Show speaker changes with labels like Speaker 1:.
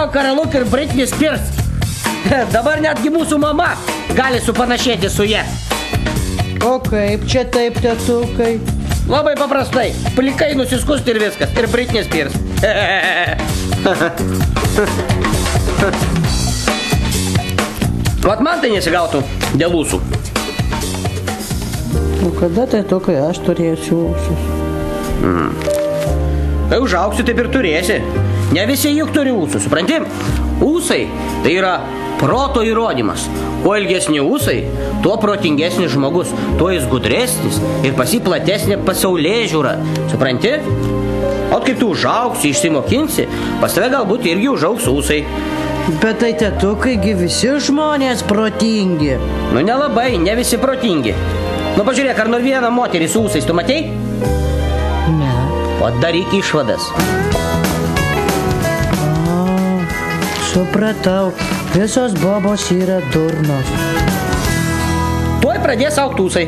Speaker 1: Matau Karoluk ir Britney Spears. Dabar netgi mūsų mama gali supanašėti su ja.
Speaker 2: O kaip čia taip, tetukai?
Speaker 1: Labai paprastai. Plikai nusiskusti ir viskas. Ir Britney Spears. Vat man tai nesigautų dėl ūsų.
Speaker 2: O kada tetukai aš turėsiu ūsus?
Speaker 1: Kai užaugsi, taip ir turėsi. Ne visi juk turi ūsų, supranti? Ūsai tai yra proto įrodymas. Kuo ilgesni ūsai, tuo protingesnis žmogus, tuo jis gudresnis ir pas jį platesnė pasaulėžiūra. Supranti? O kaip tu užaugsi, išsimokinsi, pas tave galbūt irgi užaugs ūsai.
Speaker 2: Bet tai tetukai visi žmonės protingi.
Speaker 1: Nu nelabai, ne visi protingi. Nu pažiūrėk, ar nors vieną moterį su ūsais tu matei?
Speaker 2: Ne.
Speaker 1: O daryk išvadas.
Speaker 2: Supratau, visos bobos yra durnos.
Speaker 1: Tuoj pradės augt ūsai.